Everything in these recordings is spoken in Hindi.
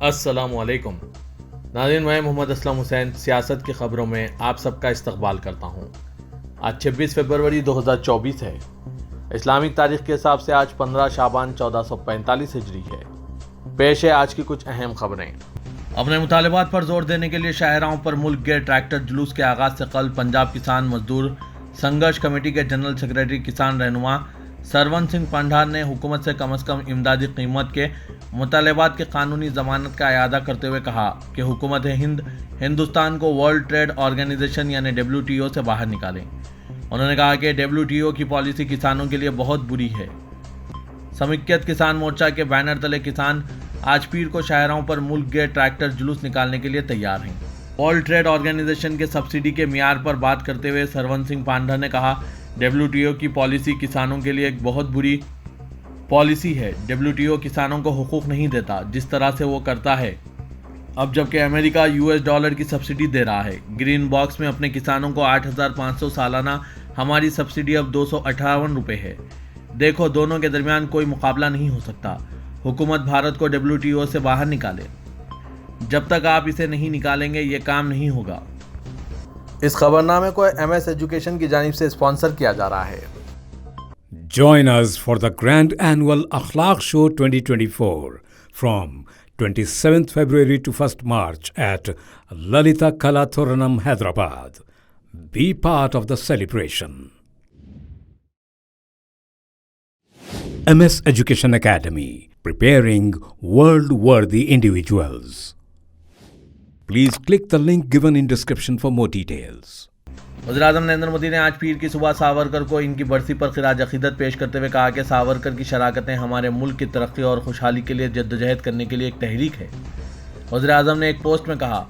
अस्सलामुअलैकुम नाज़रीन, मैं मोहम्मद असलम हुसैन सियासत की ख़बरों में आप सबका इस्तकबाल करता हूँ। आज 26 फरवरी 2024 है। इस्लामिक तारीख के हिसाब से आज 15 शाबान 1445 हिजरी है। पेश है आज की कुछ अहम खबरें। अपने मुतालबात पर जोर देने के लिए शाहराहों पर मुल्क गे ट्रैक्टर जुलूस के आगाज़ से कल पंजाब किसान मजदूर संघर्ष कमेटी के जनरल सेक्रेटरी किसान रहनुमा सरवन सिंह पंडार ने हुकूमत से कम इमदादी कीमत के मुतालबात के कानूनी जमानत का अयादा करते हुए कहा कि हुकूमत हिंद हिंदुस्तान को वर्ल्ड ट्रेड ऑर्गेनाइजेशन यानी WTO से बाहर निकालें। उन्होंने कहा कि WTO की पॉलिसी किसानों के लिए बहुत बुरी है। समीक्षित किसान मोर्चा के बैनर तले किसान आज पीर को शाहराहों पर मुल्क गे ट्रैक्टर जुलूस निकालने के लिए तैयार हैं। वर्ल्ड ट्रेड ऑर्गेनाइजेशन के सब्सिडी के मियार पर बात करते हुए सरवन सिंह पांडर ने कहा, WTO की पॉलिसी किसानों के लिए एक बहुत बुरी पॉलिसी है। WTO किसानों को हुकूक नहीं देता जिस तरह से वो करता है अब, जबकि अमेरिका $US की सब्सिडी दे रहा है। ग्रीन बॉक्स में अपने किसानों को 8,500 सालाना, हमारी सब्सिडी अब 258 रुपये है। देखो, दोनों के दरमियान कोई मुकाबला नहीं हो सकता। हुकूमत भारत को WTO से बाहर निकाले। जब तक आप इसे नहीं निकालेंगे ये काम नहीं होगा। इस खबरनामे को MS एजुकेशन की जानिब से स्पॉन्सर किया जा रहा है। Join us for the Grand Annual Akhlaq Show 2024 from 27th February to 1st March at Lalita Kala Thoranam, Hyderabad. Be part of the celebration. MS Education Academy, preparing world-worthy individuals. Please click the link given in description for more details. वज़ीर-ए-आज़म नरेंद्र मोदी ने आज पीर की सुबह सावरकर को इनकी बरसी पर खिराज अक़ीदत पेश करते हुए कहा कि सावरकर की शराकतें हमारे मुल्क की तरक्की और खुशहाली के लिए जद्दोजहद करने के लिए एक तहरीक है। वज़ीर-ए-आज़म ने एक पोस्ट में कहा,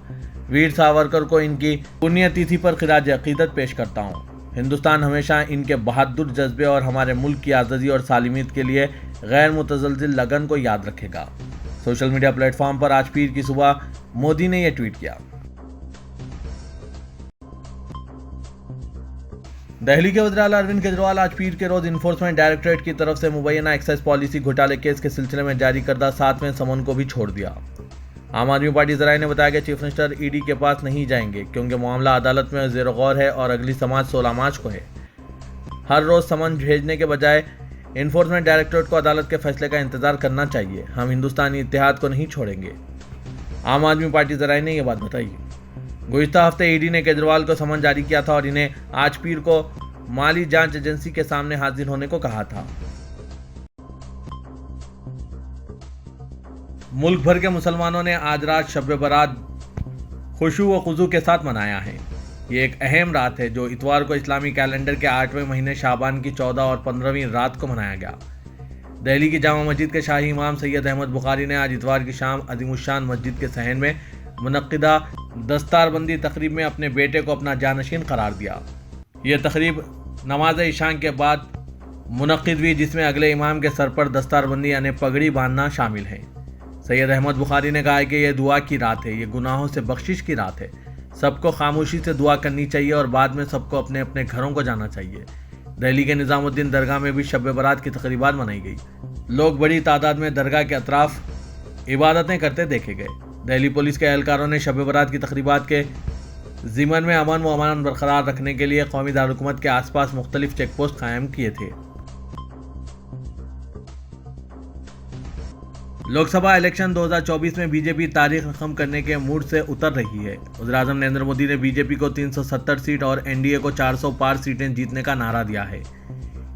वीर सावरकर को इनकी पुण्यतिथि पर खिराज अक़ीदत पेश करता हूँ। हिंदुस्तान हमेशा इनके बहादुर जज्बे और हमारे मुल्क की आज़ादी और सालिमियत के लिए गैर मुतज़लज़िल लगन को याद रखेगा। सोशल मीडिया प्लेटफॉर्म पर आज पीर की सुबह मोदी ने यह ट्वीट किया। दिल्ली के वज़ीर आला अरविंद केजरीवाल आज पीर के रोज इन्फोर्समेंट डायरेक्टरेट की तरफ से मुबैना एक्साइज पॉलिसी घोटाले केस के सिलसिले में जारी करदा 7वें समन को भी छोड़ दिया। आम आदमी पार्टी ज़राए ने बताया कि चीफ मिनिस्टर ED के पास नहीं जाएंगे क्योंकि मामला अदालत में ज़ेर गौर है और अगली समाअत 16 मार्च को है। हर रोज समन भेजने के बजाय इन्फोर्समेंट डायरेक्टरेट को अदालत के फैसले का इंतजार करना चाहिए। हम हिंदुस्तानी इत्तेहाद को नहीं छोड़ेंगे। आम आदमी पार्टी ज़राए ने यह बात बताई। गुज़िश्ता हफ्ते ED ने केजरीवाल को समन जारी किया था और इन्हें आज पीर को माली जांच एजेंसी के सामने हाजिर होने को कहा था। मुल्क भर के मुसलमानों ने आज रात शब बरात खुशू व खुजू के साथ मनाया है। ये एक अहम रात है जो इतवार को इस्लामी कैलेंडर के 8वें महीने शाबान की 14 और 15वीं रात को मनाया गया। दिल्ली की जामा मस्जिद के शाही इमाम सैयद अहमद बुखारी ने आज इतवार की शाम अज़ीमुश्शान मस्जिद के सहन में मुनक्किदा दस्तारबंदी तकरीब में अपने बेटे को अपना जानशीन करार दिया। यह तकरीब नमाज इशा के बाद मुनक्किद हुई, जिसमें अगले इमाम के सर पर दस्तारबंदी यानी पगड़ी बांधना शामिल है। सैयद अहमद बुखारी ने कहा है कि यह दुआ की रात है, ये गुनाहों से बख्शिश की रात है। सबको खामोशी से दुआ करनी चाहिए और बाद में सबको अपने अपने घरों को जाना चाहिए। दिल्ली के निज़ामुद्दीन दरगाह में भी शब बरात की तकरीबात मनाई गई। लोग बड़ी तादाद में दरगाह के अतराफ इबादतें करते देखे गए। दिल्ली पुलिस के एहलकारों ने शब बरात की तकरीबात के ज़िमन में अमन व अमान बरकरार रखने के लिए कौमी दारुलहुकूमत के आसपास मुख्तलिफ चेक पोस्ट कायम किए थे। लोकसभा इलेक्शन 2024 में बीजेपी तारीख रकम करने के मूड से उतर रही है। वज़ीर-ए-आज़म नरेंद्र मोदी ने बीजेपी को 370 सीट और NDA को 400 पार सीटें जीतने का नारा दिया है।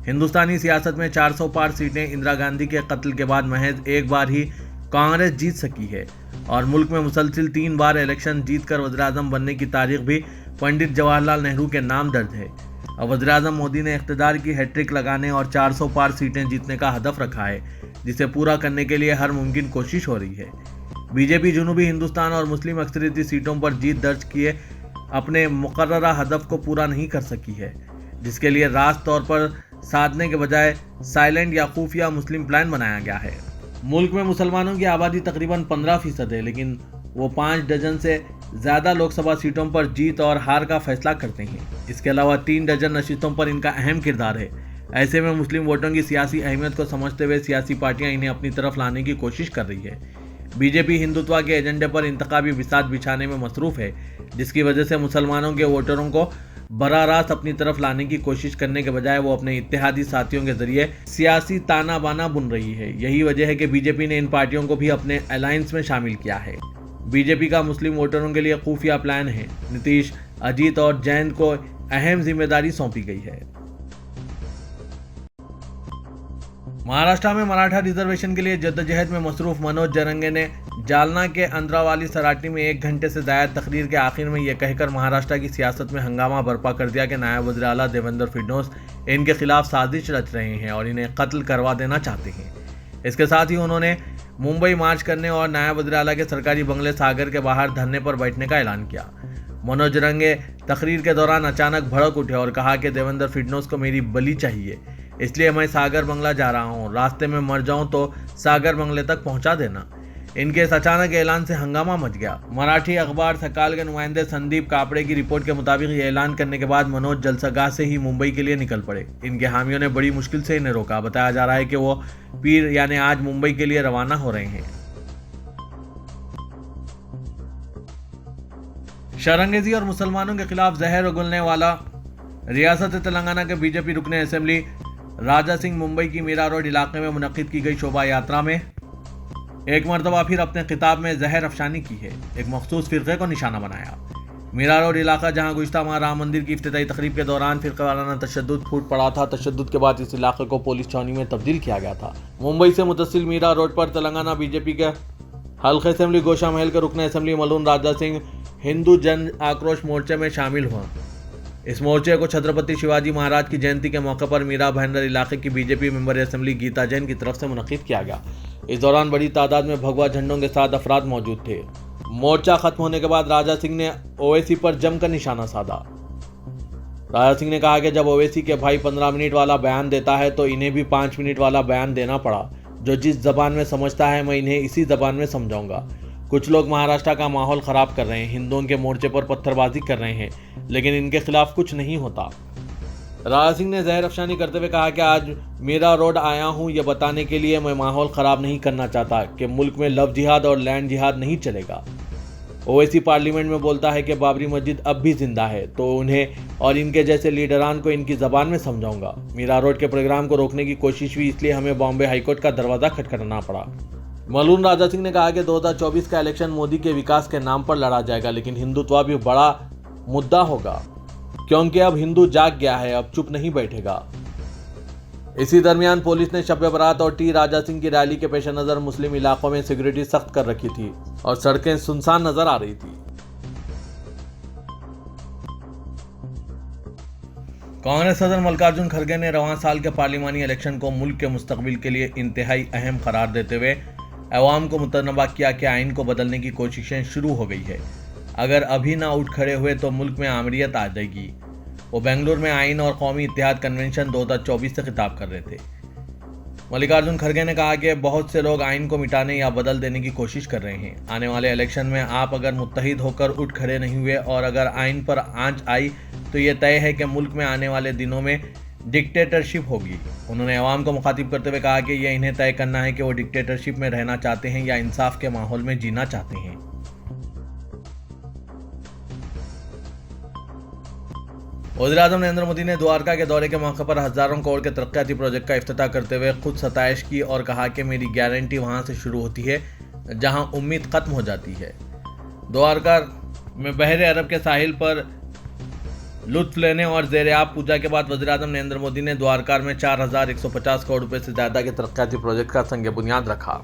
हिंदुस्तानी सियासत में 400 पार सीटें इंदिरा गांधी के कत्ल के बाद महज एक बार ही कांग्रेस जीत सकी है और मुल्क में मुसलसिल 3 बार इलेक्शन जीतकर वज़ीर-ए-आज़म बनने की तारीख भी पंडित जवाहरलाल नेहरू के नाम दर्ज है। अब वज़ीर-ए-आज़म मोदी ने इख्तिदार की हैट्रिक लगाने और 400 पार सीटें जीतने का हदफ रखा है, जिसे पूरा करने के लिए हर मुमकिन कोशिश हो रही है। बीजेपी जनूबी हिंदुस्तान और मुस्लिम अक्सरियती सीटों पर जीत दर्ज किए अपने मुकर्ररा हदफ को पूरा नहीं कर सकी है, जिसके लिए रास्त तौर पर साधने के बजाय साइलेंट या खुफिया मुस्लिम प्लान बनाया गया है। मुल्क में मुसलमानों की आबादी तकरीबन 15% है, लेकिन वो 5 डजन से ज़्यादा लोकसभा सीटों पर जीत और हार का फैसला करते हैं। इसके अलावा 3 डजन नशीतों पर इनका अहम किरदार है। ऐसे में मुस्लिम वोटों की सियासी अहमियत को समझते हुए सियासी पार्टियां इन्हें अपनी तरफ लाने की कोशिश कर रही है। बीजेपी हिंदुत्व के एजेंडे पर इंतखाबी बिसात बिछाने में मसरूफ है, जिसकी वजह से मुसलमानों के वोटरों को बराह रास्त अपनी तरफ लाने की कोशिश करने के बजाय वो अपने इत्तेहादी साथियों के जरिए सियासी ताना बाना बुन रही है। यही वजह है कि बीजेपी ने इन पार्टियों को भी अपने अलायंस में शामिल किया है। बीजेपी का मुस्लिम वोटरों के लिए खुफिया प्लान है। नीतीश, अजीत और जयंत को अहम जिम्मेदारी सौंपी गई है। महाराष्ट्र में मराठा रिजर्वेशन के लिए जद्दोजहद में मसरूफ मनोज जरंगे ने जालना के अंद्रावाली सराटी में 1 घंटे से ज्यादा तकरीर के आखिर में यह कहकर महाराष्ट्र की सियासत में हंगामा बर्पा कर दिया कि नायब वज़ीर आला देवेंद्र फडणवीस इनके खिलाफ साजिश रच रहे हैं और इन्हें कत्ल करवा देना चाहते हैं। इसके साथ ही उन्होंने मुंबई मार्च करने और नायब वज़ीर आला के सरकारी बंगले सागर के बाहर धरने पर बैठने का ऐलान किया। मनोज जरंगे तकरीर के दौरान अचानक भड़क उठे और कहा कि देवेंद्र फडणवीस को मेरी बलि चाहिए, इसलिए मैं सागर बंगला जा रहा हूं। रास्ते में मर जाऊं तो सागर बंगले तक पहुंचा देना। इनके इस अचानक ऐलान से हंगामा मच गया। मराठी अखबार सकाल के नुमाइंदे संदीप कापड़े की रिपोर्ट के मुताबिक ये ऐलान करने के बाद मनोज जलसगाह से ही मुंबई के लिए निकल पड़े। इनके हामियों ने बड़ी मुश्किल से इन्हें रोका। बताया जा रहा है कि वो पीर यानी आज मुंबई के लिए रवाना हो रहे हैं। शरंगेजी और मुसलमानों के खिलाफ जहर उगलने वाला रियासत तेलंगाना के बीजेपी रुकने असेंबली राजा सिंह मुंबई की मीरा रोड इलाके में मुनक्किद की गई शोभा यात्रा में एक मरतबा फिर अपने खिताब में जहर अफशानी की है। एक मखसूस फिरके को निशाना बनाया। मीरा रोड इलाका जहां गुज़िश्ता माह राम मंदिर की इफ्तिताई तकरीब के दौरान फिरकावाराना तशद्दुद फूट पड़ा था। तशद्दुद के बाद इस इलाके को पुलिस छावनी में तब्दील किया गया था। मुंबई से मुतसिल मीरा रोड पर तेलंगाना बीजेपी के हल्के असेंबली गोशा महल के रुकने असेंबली मलून राजा सिंह हिंदू जन आक्रोश मोर्चे में शामिल हुआ। इस मोर्चे को छत्रपति शिवाजी महाराज की जयंती के मौके पर मीरा भाईंदर इलाके की BJP member assembly Geeta Jain की तरफ से मुनक्किद किया गया। इस दौरान बड़ी तादाद में भगवा झंडों के साथ अफराद मौजूद थे। मोर्चा खत्म होने के बाद राजा सिंह ने ओवैसी पर जमकर निशाना साधा। राजा सिंह ने कहा कि जब ओवैसी के भाई 15 मिनट वाला बयान देता है तो इन्हें भी 5 मिनट वाला बयान देना पड़ा। जो जिस जबान में समझता है मैं इन्हें इसी जबान में समझाऊंगा। कुछ लोग महाराष्ट्र का माहौल खराब कर रहे हैं, हिंदुओं के मोर्चे पर पत्थरबाजी कर रहे हैं, लेकिन इनके खिलाफ कुछ नहीं होता। राजा सिंह ने जहर अफशानी करते हुए कहा कि आज मीरा रोड आया हूं यह बताने के लिए मैं माहौल खराब नहीं करना चाहता कि मुल्क में लव जिहाद और लैंड जिहाद नहीं चलेगा। ओवैसी पार्लियामेंट में बोलता है कि बाबरी मस्जिद अब भी जिंदा है, तो उन्हें और इनके जैसे लीडरान को इनकी जबान में समझाऊंगा। मीरा रोड के प्रोग्राम को रोकने की कोशिश हुई, इसलिए हमें बॉम्बे हाईकोर्ट का दरवाजा खटखटाना पड़ा। मलून राजा सिंह ने कहा कि 2024 का इलेक्शन मोदी के विकास के नाम पर लड़ा जाएगा, लेकिन हिंदुत्व भी बड़ा मुद्दा होगा, क्योंकि अब हिंदू जाग गया है, अब चुप नहीं बैठेगा। इसी दरमियान पुलिस ने शब बरात और टी राजा सिंह की रैली के पेश नजर मुस्लिम इलाकों में सिक्योरिटी सख्त कर रखी थी और सड़कें सुनसान नजर आ रही थी। कांग्रेस सदर मल्लिकार्जुन खड़गे ने रवां साल के पार्लिमानी इलेक्शन को मुल्क के मुस्तकबिल के लिए इंतहाई अहम करार देते हुए अवाम को मुतनबा किया कि आइन को बदलने की कोशिशें शुरू हो गई है। अगर अभी ना उठ खड़े हुए तो मुल्क में आमरीत आ जाएगी। वो बेंगलुरु में आइन और कौमी इत्तेहाद कन्वेंशन 2024 से खिताब कर रहे थे। मल्लिकार्जुन खड़गे ने कहा कि बहुत से लोग आइन को मिटाने या बदल देने की कोशिश कर रहे हैं। आने वाले इलेक्शन में आप अगर मुत्तहिद होकर उठ खड़े नहीं हुए और अगर आइन पर आंच आई तो ये तय है कि मुल्क में आने वाले दिनों में डिक्टेटरशिप होगी। उन्होंने अवाम को मुखातिब करते हुए कहा कि यह इन्हें तय करना है कि वो डिक्टेटरशिप में रहना चाहते हैं या इंसाफ के माहौल में जीना चाहते हैं। वज़ीर-ए-आज़म नरेंद्र मोदी ने द्वारका के दौरे के मौके पर हजारों करोड़ के तरक्याती प्रोजेक्ट का इफ्तिताह करते हुए खुद सताइश की और कहा कि मेरी गारंटी वहां से शुरू होती है जहां उम्मीद खत्म हो जाती है। द्वारका में बहरे अरब के साहिल पर लुत्फ लेने और ज़ेर-ए-आब पूजा के बाद वज़ीर-ए-आज़म नरेंद्र मोदी ने द्वारका में 4150 करोड़ रुपए से ज़्यादा के तरक्याती प्रोजेक्ट का संग बुनियाद रखा।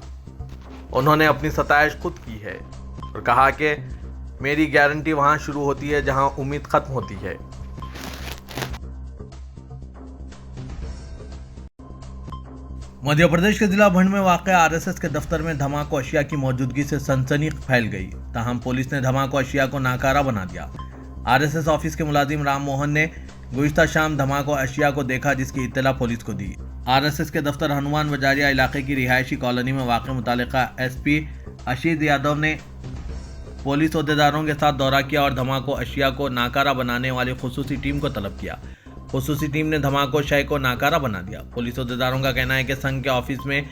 उन्होंने अपनी सताइश खुद की है और कहा कि मेरी गारंटी वहां शुरू होती है जहां उम्मीद खत्म होती है। मध्य प्रदेश के जिला भंड में वाक़ आरएसएस के दफ्तर में धमाको अशिया की मौजूदगी से सनसनी फैल गई। ताहम पुलिस ने धमाको अशिया को नाकारा बना दिया। आरएसएस ऑफिस के मुलाजिम राम मोहन ने गुज़िश्ता शाम धमाको अशिया को देखा, जिसकी इत्तला पुलिस को दी। आरएसएस के दफ्तर हनुमान बजारिया इलाके की रिहायशी कॉलोनी में वाक़ मुतालिका एसपी अशीद यादव ने पुलिस अहदेदारों के साथ दौरा किया और धमाको अशिया को नाकारा बनाने वाली खुसूसी टीम को तलब किया। खुसूसी टीम ने धमाको शय को नाकारा बना दिया। पुलिस अहदेदारों का कहना है कि संघ के ऑफिस में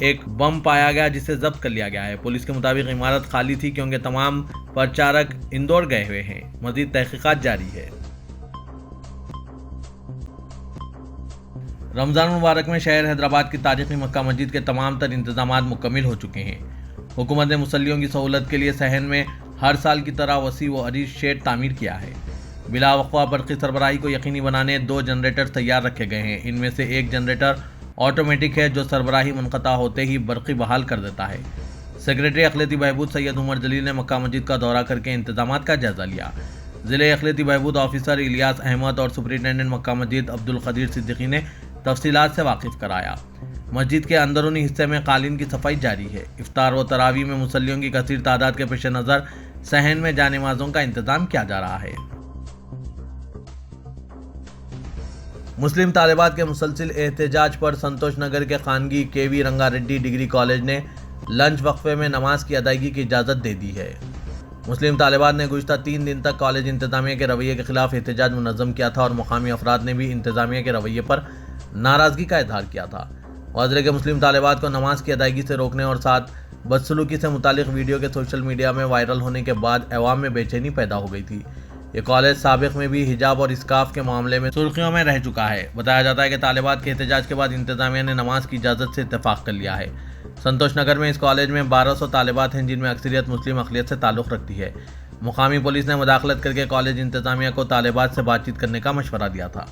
एक बम पाया गया जिसे जब्त कर लिया गया है। पुलिस के मुताबिक इमारत खाली थी क्योंकि तमाम प्रचारक इंदौर गए हुए हैं। मजीद तहकीकात जारी है। रमजान मुबारक में शहर हैदराबाद की तारीखी मक्का मस्जिद के तमाम तर इंतजाम मुकम्मल हो चुके हैं। हुकूमत ने मुसल्लियों की सहूलत के लिए सहन में हर साल की तरह वसी व अरीज शेड तामीर किया है। बिला वक़्फ़ा बरक़ी सरबराही को यकीनी बनाने 2 जनरेटर तैयार रखे गए हैं। इनमें से एक जनरेटर ऑटोमेटिक है जो सरबराही मुनक़ता होते ही बरक़ी बहाल कर देता है। सेक्रेटरी अक़लियती बहबूद सैयद उमर जलील ने मक्का मस्जिद का दौरा करके इंतजाम का जायज़ा लिया। ज़िले अक़लियती बहबूद ऑफिसर इलियास अहमद और सुपरिटेंडेंट मक्का मस्जिद अब्दुल क़दीर सिद्दीकी ने तफसीलात से वाकिफ़ कराया। मस्जिद के अंदरूनी हिस्से में कालीन की सफाई जारी है। इफ्तार व तरावी में मुसल्लियों की कसीर तादाद के पेश नज़र सहन में जानेमाज़ों का इंतजाम किया जा रहा है। मुस्लिम तालिबात के मुसलसिल एहतजाज पर संतोष नगर के खानगी केवी रंगारेड्डी डिग्री कॉलेज ने लंच वक्फे में नमाज की अदायगी की इजाज़त दे दी है। मुस्लिम तालिबात ने गुज़िश्ता 3 दिन तक कॉलेज इंतज़ामिया के रवैये के खिलाफ एहतजाज मुनज़्ज़म किया था और मुकामी अफराद ने भी इंतज़ामिया के रवैये पर नाराज़गी का इजहार किया था। वज़रे के मुस्लिम तालिबात को नमाज की अदायगी से रोकने और साथ बदसलूकी से मुतालिक वीडियो के सोशल मीडिया में वायरल होने के बाद अवाम में बेचैनी पैदा हो गई थी। ये कॉलेज साबिक़ में भी हिजाब और इस्काफ के मामले में सुर्खियों में रह चुका है। बताया जाता है कि तालिबात के एहतजाज के बाद इंतज़ामिया ने नमाज की इजाज़त से इत्तेफाक कर लिया है। संतोष नगर में इस कॉलेज में 1200 तालिबात हैं जिनमें अक्सरियत मुस्लिम अक़लियत से ताल्लुक़ रखती है। मुकामी पुलिस ने मुदाखलत करके कॉलेज इंतज़ामिया को तालिबात से बातचीत करने का मशवरा दिया था।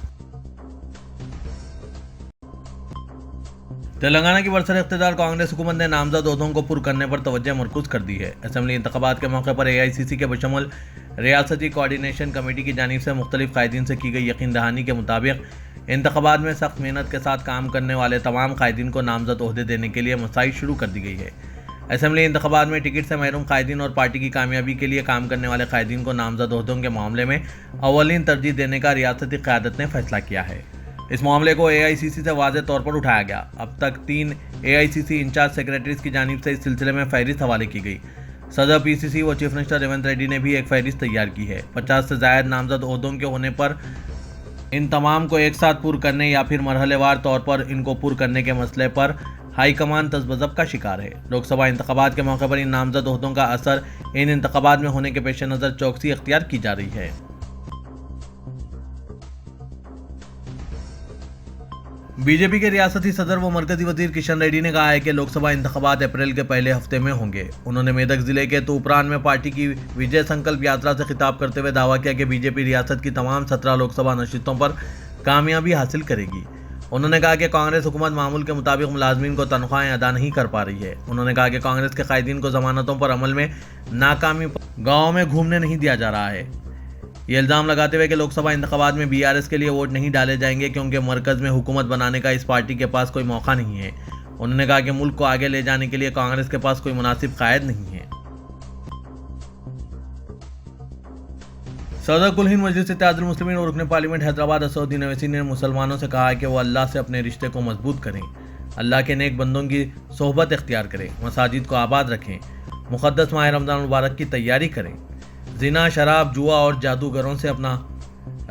तेलंगाना की बरसर इख्तियार कांग्रेस हुकूमत ने नामजद ओहदों को पुर करने पर तवज्जो मरकूज़ कर दी है। असेंबली इंतखाबात के मौके पर AICC के बशमुल रियासती कोऑर्डिनेशन कमेटी की जानिब से मुख्तलिफ कायदीन से की गई यकीन दहानी के मुताबिक इंतखाबात में सख्त मेहनत के साथ काम करने वाले तमाम कायदीन को नामजद ओहदे देने के लिए मसाइल शुरू कर दी गई है। असेंबली इंतखाबात में टिकट से महरूम कायदीन और पार्टी की कामयाबी के लिए काम करने वाले कायदीन को नामजद ओहदों के मामले में अव्वलीन तरजीह देने का रियासती क़यादत ने फैसला किया है। इस मामले को AICC से वाज़े तौर पर उठाया गया। अब तक 3 AICC इंचार्ज सेक्रेटरीज की जानिब से इस सिलसिले में फहरिस्त हवाले की गई। सदर PCC व चीफ मिनिस्टर रेवंत रेड्डी ने भी एक फहरिस्त तैयार की है। 50 से ज़ायद नामजद ओहदों के होने पर इन तमाम को एक साथ पुर करने या फिर मरहलेवार तौर पर इनको पुर करने के मसले पर हाईकमान तज़ब्ज़ब का शिकार है। लोकसभा इंतखाबात के मौके पर इन नामजद ओहदों का असर इन इंतखाबात में होने के पेश नज़र चौकसी अख्तियार की जा रही है। बीजेपी के रियासती सदर व मरकजी वजीर किशन रेड्डी ने कहा है कि लोकसभा इंतखाबात अप्रैल के पहले हफ्ते में होंगे। उन्होंने मेदक जिले के तूपरान में पार्टी की विजय संकल्प यात्रा से खिताब करते हुए दावा किया कि बीजेपी रियासत की तमाम 17 लोकसभा नशिस्तों पर कामयाबी हासिल करेगी। उन्होंने कहा कि कांग्रेस हुकूमत मामूल के मुताबिक मुलाजमीन को तनख्वाहें अदा नहीं कर पा रही है। उन्होंने कहा कि कांग्रेस के कायदीन को जमानतों पर अमल में नाकामी गाँव में घूमने नहीं दिया जा रहा है। ये इल्ज़ाम लगाते हुए कि लोकसभा इंतखाबात में BRS के लिए वोट नहीं डाले जाएंगे क्योंकि मरकज़ में हुकूमत बनाने का इस पार्टी के पास कोई मौका नहीं है। उन्होंने कहा कि मुल्क को आगे ले जाने के लिए कांग्रेस के पास कोई मुनासिब कायद नहीं है। सदर कुल हिंद मजलिस इत्तेहादुल मुस्लिमीन और रुकन पार्लियामेंट हैदराबाद असदुद्दीन ओवैसी ने मुसलमानों से कहा है कि वो अल्लाह से अपने रिश्ते को मजबूत करें, अल्लाह के नेक बंदों की सोहबत इख्तियार करें, मसाजिद को आबाद रखें, मुक़द्दस माह रमज़ान मुबारक की तैयारी करें, जिना, शराब, जुआ और जादूगरों से अपना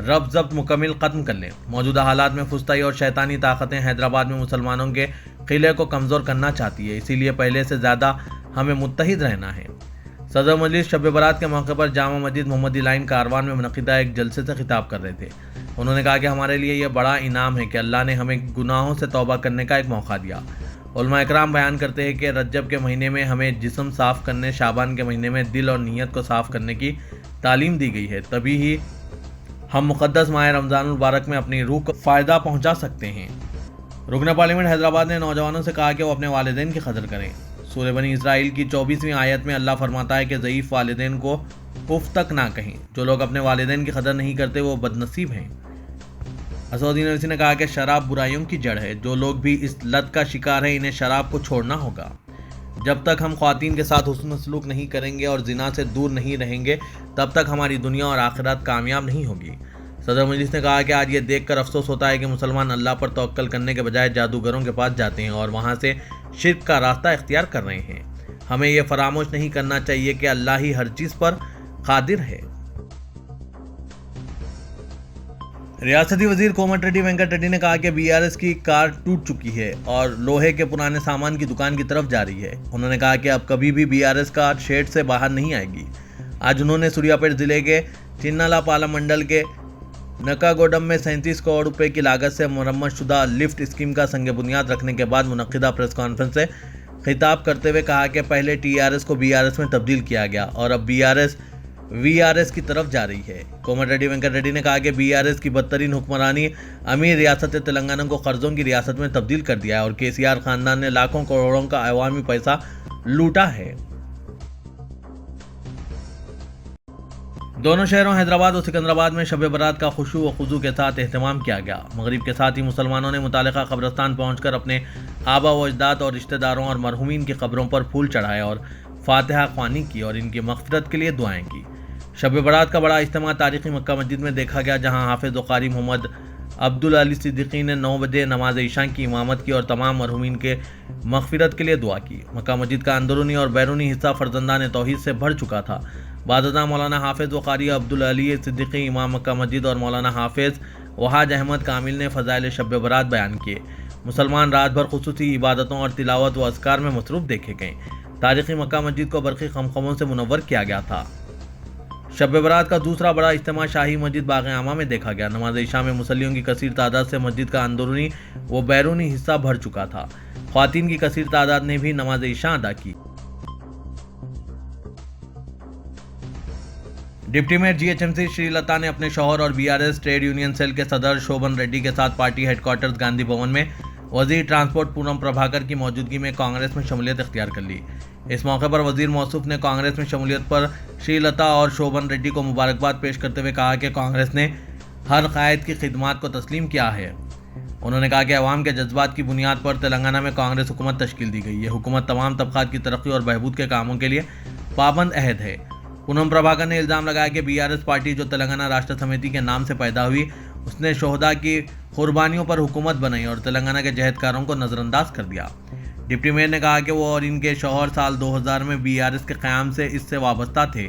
रब ज़ब्त मुकम्मल ख़त्म कर लें। मौजूदा हालात में फुस्ताई और शैतानी ताकतें हैदराबाद में मुसलमानों के किले को कमज़ोर करना चाहती है, इसीलिए पहले से ज़्यादा हमें मुत्तहिद रहना है। सदर मजलिस शब बरात के मौके पर जामा मस्जिद मोहम्मदी लाइन कारवान में मुनक़िदा एक जलसे से खिताब कर रहे थे। उन्होंने कहा कि हमारे लिए यह बड़ा इनाम है कि अल्लाह ने हमें गुनाहों से तौबा करने का एक मौका दिया। उलमा इकराम बयान करते हैं कि रज्जब के महीने में हमें जिस्म साफ़ करने, शाबान के महीने में दिल और नीयत को साफ़ करने की तालीम दी गई है, तभी ही हम मुक़द्दस माह रमज़ान मुबारक में अपनी रूह को फ़ायदा पहुँचा सकते हैं। रुकन पार्लियामेंट हैदराबाद ने नौजवानों से कहा कि वो अपने वालिदैन की कदर करें। सूरह बनी इसराइल की 24वीं आयत में अल्लाह फरमाता है कि ज़ईफ़ वालिदैन को उफ़ तक ना कहें। जो लोग अपने वालिदैन की कदर नहीं करते वो बदनसीब हैं। असदुद्दीन ओवैसी ने कहा कि शराब बुराइयों की जड़ है। जो लोग भी इस लत का शिकार है इन्हें शराब को छोड़ना होगा। जब तक हम ख़वातीन के साथ हुस्न सलूक नहीं करेंगे और ज़िना से दूर नहीं रहेंगे तब तक हमारी दुनिया और आखिरत कामयाब नहीं होगी। सदर मजलिस ने कहा कि आज ये देखकर अफसोस होता है कि मुसलमान अल्लाह पर तवक्कल करने के बजाय जादूगरों के पास जाते हैं और वहाँ से शिर्क का रास्ता इख्तियार कर रहे हैं। हमें यह फरामोश नहीं करना चाहिए कि अल्लाह ही हर चीज़ पर कादिर है। रियासती वजीर कोमटिरेड्डी वेंकट रेड्डी ने कहा कि बीआरएस की कार टूट चुकी है और लोहे के पुराने सामान की दुकान की तरफ जा रही है। उन्होंने कहा कि अब कभी भी बीआरएस कार शेड से बाहर नहीं आएगी। आज उन्होंने सूर्यापेट जिले के चिन्नालापालम मंडल के नकागोडम में 37 करोड़ रुपए की लागत से मरम्मतशुदा लिफ्ट स्कीम का संग बुनियाद रखने के बाद मुनक्किदा प्रेस कॉन्फ्रेंस से खिताब करते हुए कहा कि पहले टीआरएस को बीआरएस में तब्दील किया गया और अब बीआरएस वीआरएस की तरफ जा रही है। कोमटिरेड्डी वेंकट रेड्डी ने कहा कि बीआरएस की बदतरीन हुक्मरानी अमीर रियासत तेलंगाना को कर्जों की रियासत में तब्दील कर दिया है और केसीआर खानदान ने लाखों करोड़ों का अवामी पैसा लूटा है। दोनों शहरों हैदराबाद और सिकंदराबाद में शब बरात का खुशू व खुजू के साथ एहतमाम किया गया। मगरिब के साथ ही मुसलमानों ने मुतालिका कब्रिस्तान पहुंचकर अपने आबा व अजदाद और रिश्तेदारों और मरहूमीन की कब्रों पर फूल चढ़ाए और फातिहा ख्वानी की और इनकी मग़फ़िरत के लिए दुआएं की। शब बरात का बड़ा इज्तिमा तारीख़ी मक्का मस्जिद में देखा गया, जहां हाफिज़ व क़ारी मोहम्मद अब्दुल अली सिद्दीकी ने 9 बजे नमाज इशा की इमामत की और तमाम मरहूमीन के मग़फ़िरत के लिए दुआ की। मक्का मस्जिद का अंदरूनी और बैरूनी हिस्सा फर्जंदान तौहीद से भर चुका था। बादशाह मौलाना हाफिज़ व क़ारी अब्दुल अली सिद्दीकी इमाम मक्का मस्जिद और मौलाना हाफिज़ वहाज अहमद कामिल ने फ़ज़ाइल शब बरात बयान किए। मुसलमान रात भर खुसूसी इबादतों और तिलावत व अस्कार में मसरूफ़ देखे गए। तारीख़ी मक्का मस्जिद को बरक़ी खमखमों से मुनव्वर किया गया था। शब बरात का दूसरा बड़ा इज्तिमा शाही मस्जिद बाग़ आमा में देखा गया। नमाज इशा में मुसल्लियों की कसीर तादाद से मस्जिद का अंदरूनी व बैरूनी हिस्सा भर चुका था। ख्वातीन की कसीर तादाद ने भी नमाज इशा अदा की। डिप्टी मेयर जीएचएमसी श्रीलता ने अपने शौहर और बीआरएस ट्रेड यूनियन सेल के सदर शोभन रेड्डी के साथ पार्टी हेडक्वार्टर्स गांधी भवन में वजीर ट्रांसपोर्ट पूनम प्रभाकर की मौजूदगी में कांग्रेस में शमूलियत इख्तियार कर ली। इस मौके पर वजीर मौसूफ ने कांग्रेस में शमूलियत पर श्रीलता और शोभन रेड्डी को मुबारकबाद पेश करते हुए कहा कि कांग्रेस ने हर कायद की खिदमात को तस्लीम किया है। उन्होंने कहा कि अवाम के जज्बात की बुनियाद पर तेलंगाना में कांग्रेस हुकूमत तश्कील दी गई। ये हुकूमत तमाम तबकात की तरक्की और बहबूद के कामों के लिए पाबंद अहद है। पूनम प्रभाकर ने इल्ज़ाम लगाया कि बीआरएस पार्टी जो तेलंगाना राष्ट्र समिति के नाम से पैदा हुई, उसने शोहदा की कुर्बानियों पर हुकूमत बनाई और तेलंगाना के जहदकारों को नज़रअंदाज कर दिया। डिप्टी मेयर ने कहा कि वो और इनके शौहर साल 2000 में बीआरएस के क़याम से इससे वाबस्ता थे,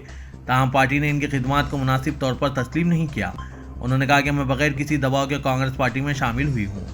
ताहम पार्टी ने इनकी खिदमात को मुनासिब तौर पर तस्लीम नहीं किया। उन्होंने कहा कि मैं बगैर किसी दबाव के कांग्रेस पार्टी में शामिल हुई हूँ।